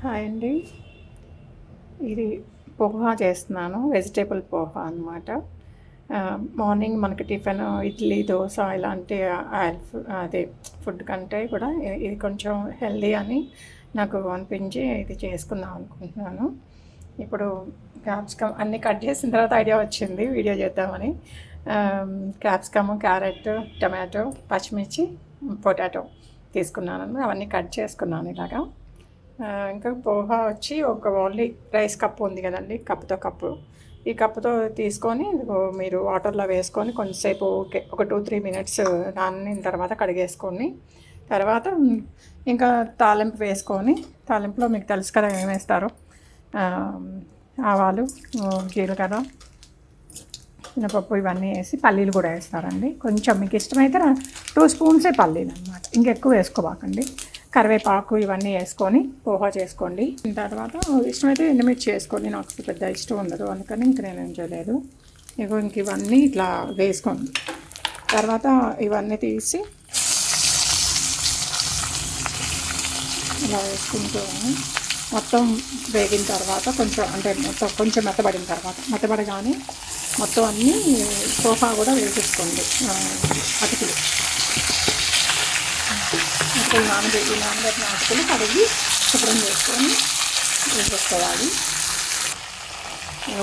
Hi అండి. ఇది పోహా చేస్తున్నాను. వెజిటేబుల్ పోహా అనమాట. మార్నింగ్ మనకి టిఫిన్ ఇడ్లీ, దోస ఇలాంటి ఆయిల్ అదే ఫుడ్ కంటే కూడా ఇది కొంచెం హెల్దీ అని నాకు అనిపించి ఇది చేసుకుందాం అనుకుంటున్నాను. ఇప్పుడు క్యాప్సికమ్ అన్నీ కట్ చేసిన తర్వాత ఐడియా వచ్చింది వీడియో చేద్దామని. క్యాప్సికమ్, క్యారెట్, టమాటో, పచ్చిమిర్చి, పొటాటో తీసుకున్నాను. అవన్నీ కట్ చేసుకున్నాను ఇలాగా. ఇంకా పోహా వచ్చి ఒక ఓన్లీ రైస్ కప్పు ఉంది కదండి, కప్పుతో కప్పు. ఈ కప్పుతో తీసుకొని మీరు వాటర్లో వేసుకొని కొంచెంసేపు ఒక 2-3 మినిట్స్ నానిన తర్వాత కడిగేసుకొని తర్వాత ఇంకా తాలింపు వేసుకొని, తాలింపులో మీకు తెలుసు కదా ఏం వేస్తారో, ఆవాలు, జీలకర్ర, మినపప్పు ఇవన్నీ వేసి పల్లీలు కూడా వేస్తారండి. కొంచెం మీకు ఇష్టమైతే 2 స్పూన్సే పల్లీలు అనమాట, ఇంకెక్కువ వేసుకోబాకండి. కరివేపాకు ఇవన్నీ వేసుకొని పోహా చేసుకోండి. తర్వాత ఇష్టమైతే ఎండుమిర్చి వేసుకోండి. నాకు పెద్ద ఇష్టం ఉండదు, అందుకని ఇంక నేను ఏం చేయలేదు. ఇంక ఇవన్నీ ఇట్లా వేసుకోండి. తర్వాత ఇవన్నీ తీసి ఇలా వేసుకుంటూ మొత్తం వేగిన తర్వాత కొంచెం మెత్తబడిన తర్వాత మెత్తబడగానే మొత్తం అన్నీ పోహా కూడా వేసేసుకోండి. అటుకులు నానబెట్టిన అటుకులు కడిగి శుభ్రం చేసుకొని వేసేసుకోవాలి.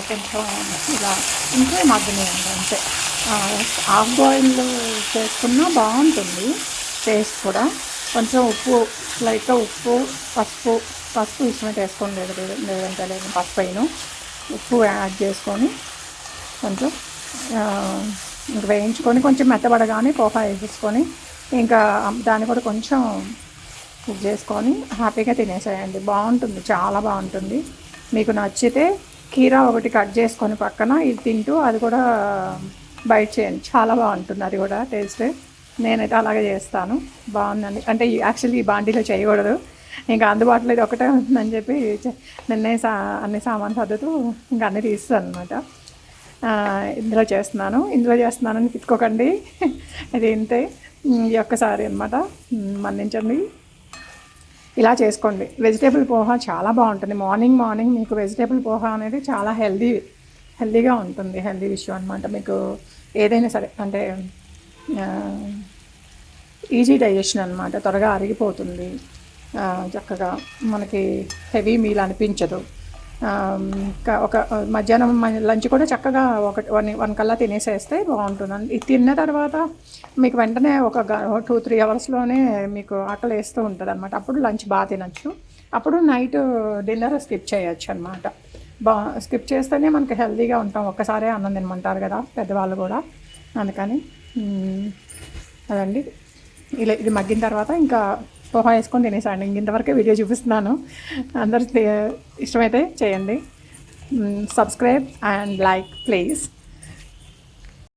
కొంచెం ఇలా ఇంకా మగ్గనియండి అంతే. హాఫ్ బాయిల్ చేసుకున్నా బాగుంటుంది టేస్ట్ కూడా. కొంచెం ఉప్పు, లైట్గా ఉప్పు, పసుపు ఇష్టమైతే వేసుకోండి, లేదంటే లేదు పసుపు అయిన ఉప్పు యాడ్ చేసుకొని కొంచెం ఇంకా వేయించుకొని కొంచెం మెత్తబడగానే పోహా వేసేసుకొని ఇంకా దాన్ని కూడా కొంచెం ఇది చేసుకొని హ్యాపీగా తినేసేయండి. బాగుంటుంది, చాలా బాగుంటుంది. మీకు నచ్చితే కీరా ఒకటి కట్ చేసుకొని పక్కన ఇది తింటూ అది కూడా బైట్ చేయండి, చాలా బాగుంటుంది. అది కూడా టేస్ట్ నేనైతే అలాగే చేస్తాను. బాగుందండి. అంటే యాక్చువల్లీ ఈ బాండీలో చేయకూడదు, ఇంకా అందుబాటులో ఇది ఒకటే ఉంటుందని చెప్పి నిన్నే అన్ని సామాన్ సర్దుతూ ఇంకా అన్నీ తీస్తాను అనమాట. ఇందులో చేస్తున్నానని తిట్టుకోకండి. ఇది ఇంతే, ఒక్కసారి అనమాట, మన్నించండి. ఇలా చేసుకోండి. వెజిటేబుల్ పోహా చాలా బాగుంటుంది. మార్నింగ్ మీకు వెజిటేబుల్ పోహా అనేది చాలా హెల్దీగా ఉంటుంది. హెల్దీ విషయం అనమాట. మీకు ఏదైనా సరే అంటే ఈజీ డైజెషన్ అనమాట, త్వరగా అరిగిపోతుంది. చక్కగా మనకి హెవీ మీల్ అనిపించదు. ఒక మధ్యాహ్నం లంచ్ కూడా చక్కగా 1 కల్లా తినేసేస్తే బాగుంటుంది. ఇది తిన్న తర్వాత మీకు వెంటనే ఒక 2-3 అవర్స్లోనే మీకు ఆకలి వేస్తూ ఉంటుంది అనమాట. అప్పుడు లంచ్ బాగా తినచ్చు. అప్పుడు నైట్ డిన్నర్ స్కిప్ చేయొచ్చు అనమాట. స్కిప్ చేస్తేనే మనకి హెల్తీగా ఉంటాం. ఒక్కసారే అన్నం తినమంటారు కదా పెద్దవాళ్ళు కూడా, అందుకని అదండి. ఇది మగ్గిన తర్వాత ఇంకా పోహా వేసుకొని తినేసాండి. ఇంతవరకే వీడియో చూపిస్తున్నాను. అందరూ ఇష్టమైతే చేయండి. Subscribe and like please.